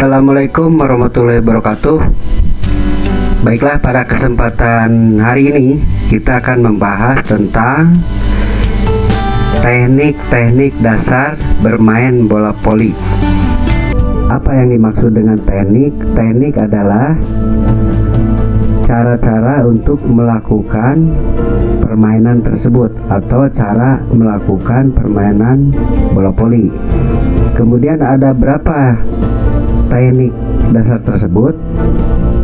Assalamualaikum warahmatullahi wabarakatuh. Baiklah, pada kesempatan hari ini kita akan membahas tentang teknik-teknik dasar bermain bola voli. Apa yang dimaksud dengan teknik? Teknik adalah cara-cara untuk melakukan permainan tersebut atau cara melakukan permainan bola voli. Kemudian ada berapa teknik dasar tersebut?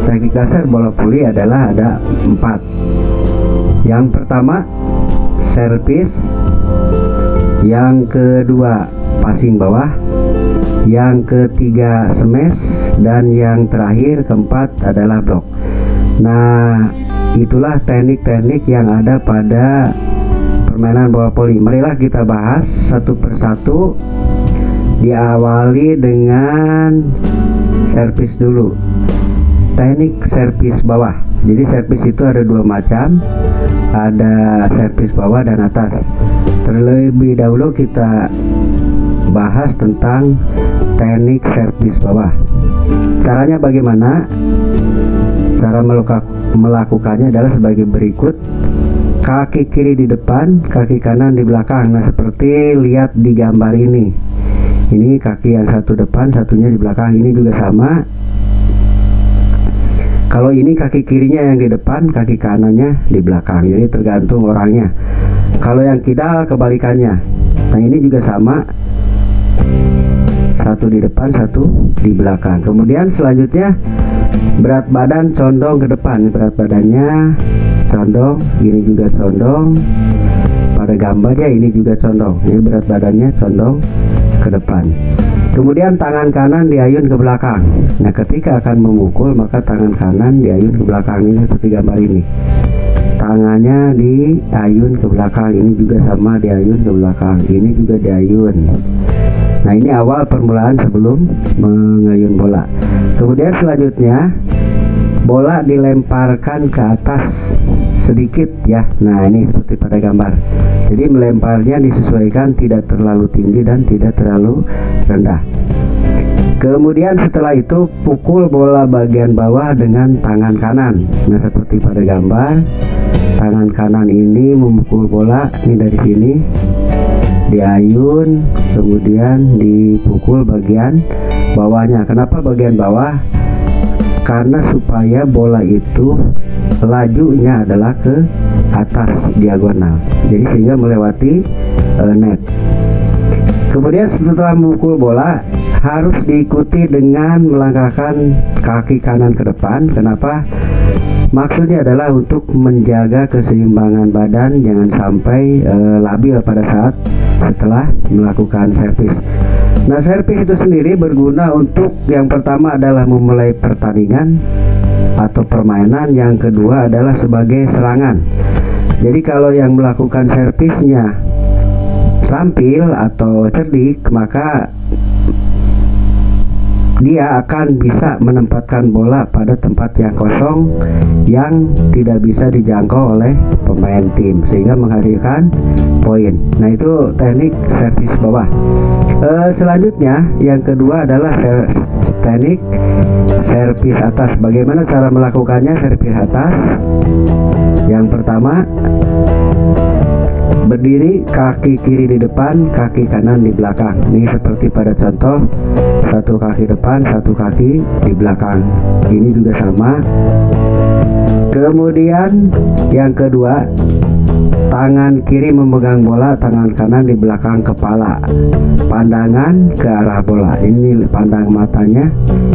Teknik dasar bola voli adalah ada 4. Yang pertama servis, yang kedua passing bawah, yang ketiga smash, dan yang terakhir keempat adalah blok. Nah, itulah teknik-teknik yang ada pada permainan bola voli. Marilah kita bahas satu persatu. Diawali dengan servis dulu. Teknik servis bawah. Jadi servis itu ada 2 macam, ada servis bawah dan atas. Terlebih dahulu kita bahas tentang teknik servis bawah. Caranya bagaimana? Cara melakukannya adalah sebagai berikut. Kaki kiri di depan, kaki kanan di belakang. Nah, seperti lihat di gambar ini. Ini kaki yang satu depan, satunya di belakang. Ini juga sama. Kalau ini kaki kirinya yang di depan, kaki kanannya di belakang. Jadi tergantung orangnya. Kalau yang kidal kebalikannya. Nah, ini juga sama. Satu di depan, satu di belakang. Kemudian selanjutnya berat badan condong ke depan. Berat badannya condong, ini juga condong. Pada gambarnya ini juga condong. Ini berat badannya condong ke depan. Kemudian tangan kanan diayun ke belakang. Nah, ketika akan memukul maka tangan kanan diayun ke belakang. Ini seperti gambar ini. Tangannya diayun ke belakang. Ini juga sama, diayun ke belakang. Ini juga diayun. Nah, ini awal permulaan sebelum mengayun bola. Kemudian selanjutnya bola dilemparkan ke atas sedikit ya. Nah, ini seperti pada gambar. Jadi melemparnya disesuaikan, tidak terlalu tinggi dan tidak terlalu rendah. Kemudian setelah itu pukul bola bagian bawah dengan tangan kanan. Nah, seperti pada gambar, tangan kanan ini memukul bola ini dari sini, diayun, kemudian dipukul bagian bawahnya. Kenapa bagian bawah? Karena supaya bola itu lajunya adalah ke atas diagonal, jadi sehingga melewati net. Kemudian setelah memukul bola harus diikuti dengan melangkahkan kaki kanan ke depan. Kenapa? Maksudnya adalah untuk menjaga keseimbangan badan, jangan sampai labil pada saat setelah melakukan servis. Nah, servis itu sendiri berguna untuk yang pertama adalah memulai pertandingan atau permainan, yang kedua adalah sebagai serangan. Jadi kalau yang melakukan servisnya terampil atau cerdik, maka dia akan bisa menempatkan bola pada tempat yang kosong yang tidak bisa dijangkau oleh pemain tim, sehingga menghasilkan poin. Nah, itu teknik servis bawah. Selanjutnya yang kedua adalah teknik servis atas. Bagaimana cara melakukannya servis atas? Yang pertama, berdiri, kaki kiri di depan, kaki kanan di belakang. Ini seperti pada contoh, satu kaki depan, satu kaki di belakang. Ini juga sama. Kemudian yang kedua, tangan kiri memegang bola, tangan kanan di belakang kepala. Pandangan ke arah bola. Ini pandang matanya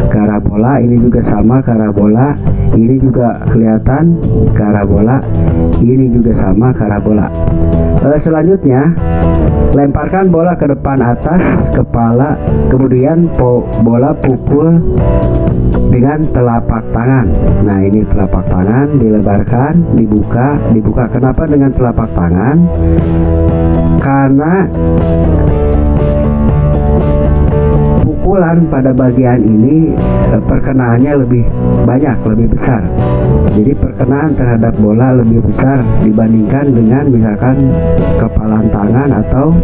ke arah bola. Ini juga sama ke arah bola. Ini juga kelihatan ke arah bola. Ini juga sama ke arah bola. Selanjutnya lemparkan bola ke depan atas kepala. Kemudian bola pukul dengan telapak tangan. Nah, ini telapak tangan dilebarkan, dibuka. Kenapa dengan telapak tangan? Karena pukulan pada bagian ini perkenaannya lebih banyak, lebih besar. Jadi perkenaan terhadap bola lebih besar dibandingkan dengan misalkan kepalan tangan atau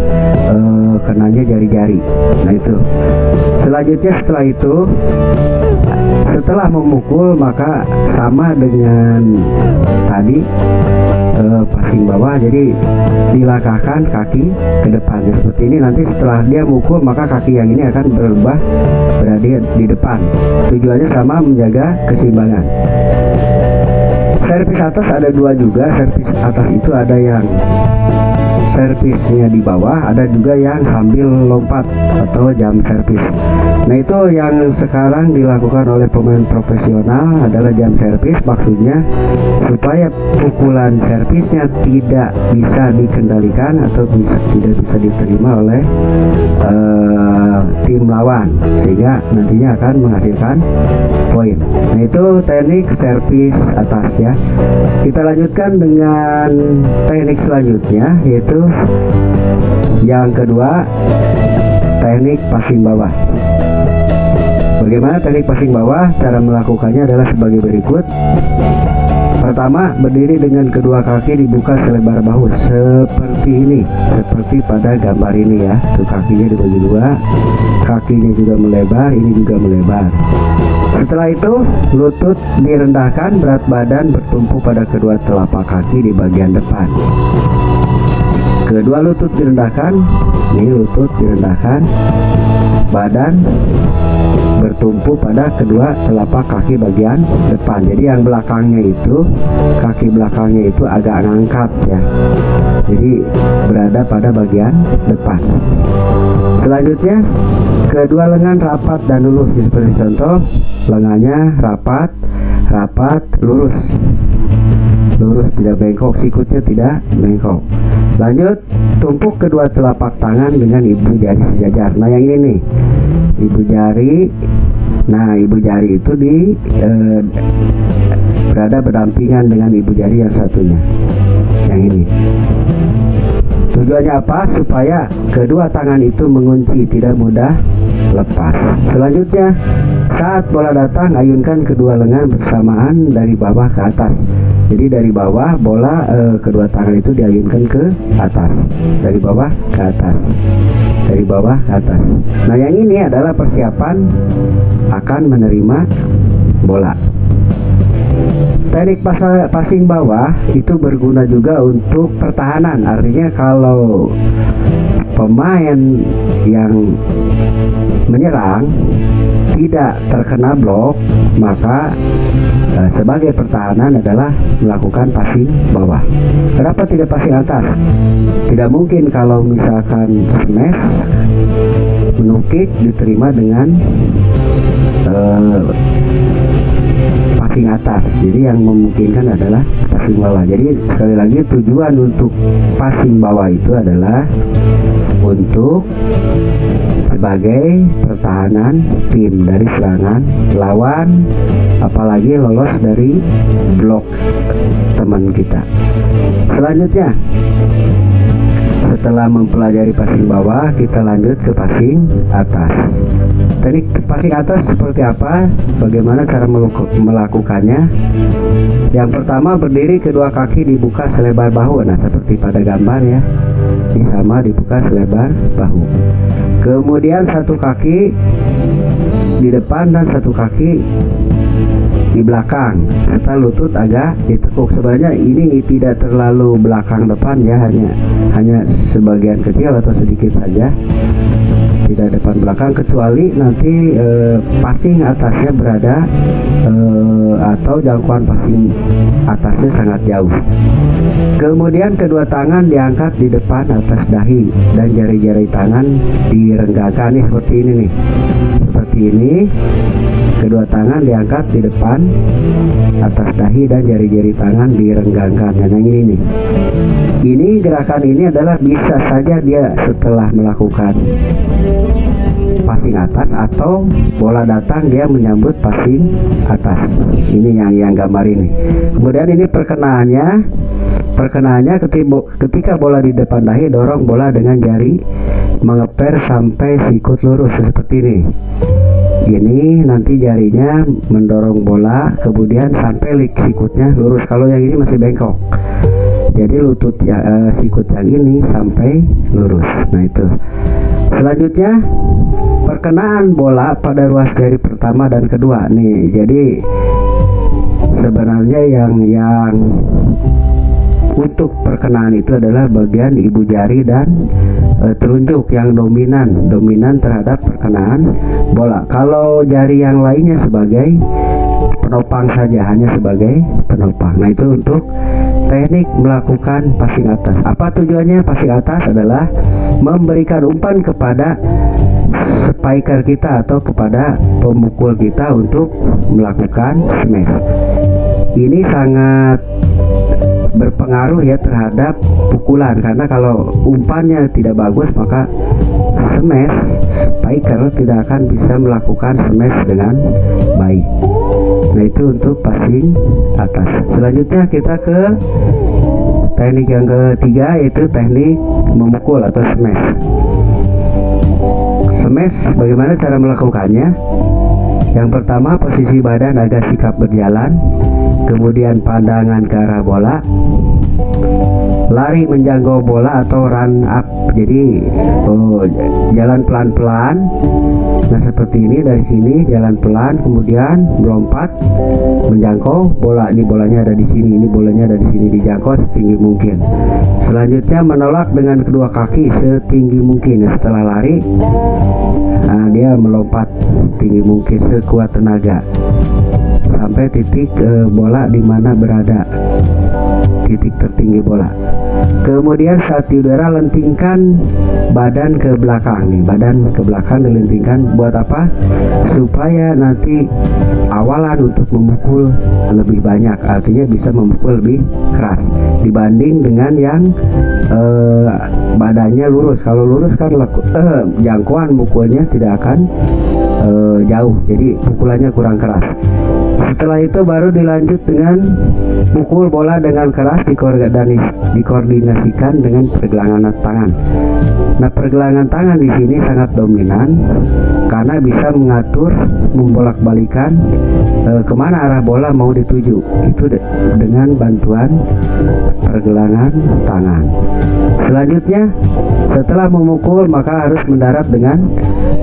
kenanya jari-jari. Nah itu. Selanjutnya setelah itu, setelah memukul maka sama dengan tadi passing bawah, jadi dilangkahkan kaki ke depan seperti ini. Nanti setelah dia mukul maka kaki yang ini akan berubah berada di depan. Tujuannya sama, menjaga keseimbangan. Servis atas ada dua juga. Servis atas itu ada yang servisnya di bawah, ada juga yang sambil lompat atau jump servis. Nah itu yang sekarang dilakukan oleh pemain profesional adalah jump servis. Maksudnya supaya pukulan servisnya tidak bisa dikendalikan atau tidak bisa diterima oleh tim lawan, sehingga nantinya akan menghasilkan poin. Nah itu teknik servis atas ya. Kita lanjutkan dengan teknik selanjutnya, yaitu yang kedua, teknik passing bawah. Bagaimana teknik passing bawah? Cara melakukannya adalah sebagai berikut. Pertama, berdiri dengan kedua kaki dibuka selebar bahu seperti ini, seperti pada gambar ini ya. Tuh, kakinya dibagi dua, kakinya juga melebar, ini juga melebar. Setelah itu, lutut direndahkan, berat badan bertumpu pada kedua telapak kaki di bagian depan. Kedua lutut direndahkan, ini lutut direndahkan, badan bertumpu pada kedua telapak kaki bagian depan. Jadi yang belakangnya itu, kaki belakangnya itu agak ngangkat ya. Jadi berada pada bagian depan. Selanjutnya, kedua lengan rapat dan lurus. Seperti contoh, lengannya rapat, lurus. Lurus, tidak bengkok, sikutnya tidak bengkok. Lanjut, tumpuk kedua telapak tangan dengan ibu jari sejajar. Nah yang ini nih, ibu jari. Nah ibu jari itu berada berdampingan dengan ibu jari yang satunya, yang ini. Tujuannya apa? Supaya kedua tangan itu mengunci, tidak mudah lepas. Selanjutnya, saat bola datang, ayunkan kedua lengan bersamaan dari bawah ke atas. Jadi dari bawah bola, kedua tangan itu diayunkan ke atas, dari bawah ke atas, dari bawah ke atas. Nah yang ini adalah persiapan akan menerima bola. Teknik passing bawah itu berguna juga untuk pertahanan. Artinya kalau pemain yang menyerang tidak terkena blok, maka sebagai pertahanan adalah melakukan passing bawah. Kenapa tidak passing atas? Tidak mungkin kalau misalkan smash, menukik diterima dengan passing atas. Jadi yang memungkinkan adalah passing bawah. Jadi sekali lagi, tujuan untuk passing bawah itu adalah untuk sebagai pertahanan tim dari serangan lawan, apalagi lolos dari blok teman kita. Selanjutnya, setelah mempelajari passing bawah, kita lanjut ke passing atas. Teknik passing atas seperti apa? Bagaimana cara melakukannya? Yang pertama, berdiri kedua kaki dibuka selebar bahu. Nah seperti pada gambar ya, ini sama, dibuka selebar bahu. Kemudian satu kaki di depan dan satu kaki di belakang, serta lutut agak ditekuk. Sebenarnya ini tidak terlalu belakang depan ya, hanya sebagian kecil atau sedikit saja, tidak depan belakang, kecuali nanti passing atasnya berada atau jangkauan passing atasnya sangat jauh. Kemudian kedua tangan diangkat di depan atas dahi dan jari-jari tangan direnggangkan nih, seperti ini nih, seperti ini. Kedua tangan diangkat di depan atas dahi dan jari-jari tangan direnggangkan. Yang ini nih, ini gerakan ini adalah bisa saja dia setelah melakukan passing atas, atau bola datang dia menyambut passing atas. Ini yang gambar ini. Kemudian ini perkenaannya ketika bola di depan dahi, dorong bola dengan jari mengeper sampai sikut lurus seperti ini. Ini nanti jarinya mendorong bola, kemudian sampai sikutnya lurus. Kalau yang ini masih bengkok, jadi lutut sikut yang ini sampai lurus. Nah itu. Selanjutnya perkenaan bola pada ruas jari pertama dan kedua nih. Jadi sebenarnya yang untuk perkenaan itu adalah bagian ibu jari dan telunjuk yang dominan terhadap perkenaan bola. Kalau jari yang lainnya sebagai penopang saja, hanya sebagai penopang. Nah itu untuk teknik melakukan passing atas. Apa tujuannya? Passing atas adalah memberikan umpan kepada spiker kita atau kepada pemukul kita untuk melakukan smash. Ini sangat berpengaruh ya terhadap pukulan, karena kalau umpannya tidak bagus maka smash spiker tidak akan bisa melakukan smash dengan baik. Nah itu untuk passing atas. Selanjutnya kita ke teknik yang ketiga, yaitu teknik memukul atau smash. Smash bagaimana cara melakukannya? Yang pertama, posisi badan agak sikap berjalan, kemudian pandangan ke arah bola, lari menjangkau bola atau run up. Jadi jalan pelan-pelan. Nah seperti ini, dari sini jalan pelan, kemudian melompat menjangkau bola. Ini bolanya ada di sini, ini bolanya ada di sini, dijangkau setinggi mungkin. Selanjutnya menolak dengan kedua kaki setinggi mungkin. Setelah lari, nah, dia melompat setinggi mungkin sekuat tenaga sampai titik bola di mana berada, titik tertinggi bola. Kemudian saat di udara, lentingkan badan ke belakang nih, badan ke belakang dilentingkan. Buat apa? Supaya nanti awalan untuk memukul lebih banyak, artinya bisa memukul lebih keras dibanding dengan yang badannya lurus. Kalau lurus kan jangkauan mukulnya tidak akan jauh, jadi pukulannya kurang keras. Setelah itu baru dilanjut dengan pukul bola dengan keras, dikoordinasikan dengan pergelangan tangan. Nah pergelangan tangan di sini sangat dominan karena bisa mengatur, membolak-balikan kemana arah bola mau dituju. Itu dengan bantuan pergelangan tangan. Selanjutnya, setelah memukul maka harus mendarat dengan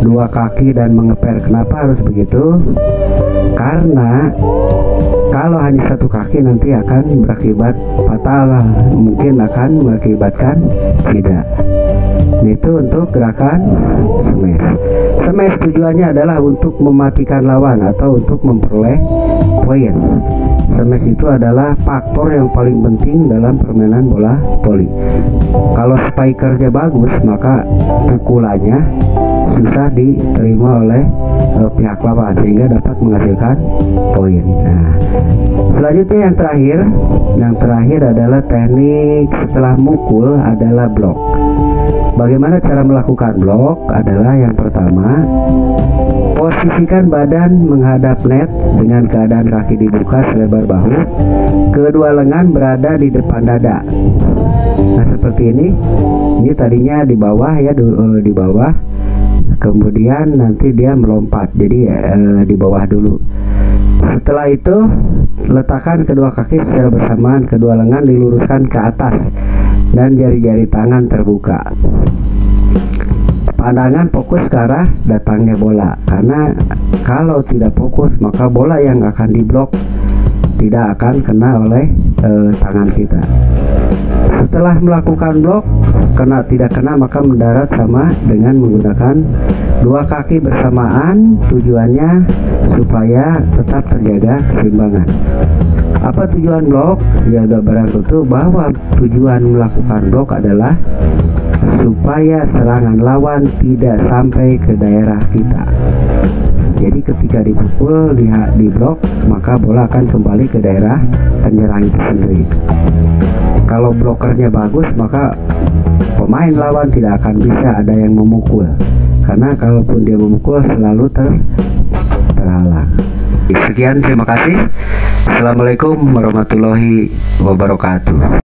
dua kaki dan mengeper. Kenapa harus begitu? Karena kalau hanya satu kaki nanti akan berakibat fatal, mungkin akan mengakibatkan tidak. Itu untuk gerakan smash. Smash tujuannya adalah untuk mematikan lawan atau untuk memperoleh poin. Smash itu adalah faktor yang paling penting dalam permainan bola voli. Kalau spikernya bagus, maka pukulannya susah diterima oleh pihak lawan sehingga dapat menghasilkan poin. Nah, selanjutnya yang terakhir adalah teknik setelah mukul adalah blok. Bagaimana cara melakukan blok? Adalah yang pertama, posisikan badan menghadap net dengan keadaan kaki dibuka selebar bahu, kedua lengan berada di depan dada. Nah seperti ini. Ini tadinya di bawah ya, di bawah. Kemudian nanti dia melompat, jadi di bawah dulu. Setelah itu letakkan kedua kaki secara bersamaan, kedua lengan diluruskan ke atas dan jari-jari tangan terbuka. Pandangan fokus ke arah datangnya bola, karena kalau tidak fokus maka bola yang akan diblok tidak akan kena oleh tangan kita. Setelah melakukan blok, tidak kena maka mendarat sama dengan menggunakan dua kaki bersamaan. Tujuannya supaya tetap terjaga keseimbangan. Apa tujuan blok? Ya udah barang tentu bahwa tujuan melakukan blok adalah supaya serangan lawan tidak sampai ke daerah kita. Jadi ketika dipukul di blok, maka bola akan kembali ke daerah penyerang itu sendiri. Kalau blokernya bagus, maka pemain lawan tidak akan bisa ada yang memukul karena kalaupun dia memukul selalu terhalang. Sekian, terima kasih. Assalamualaikum warahmatullahi wabarakatuh.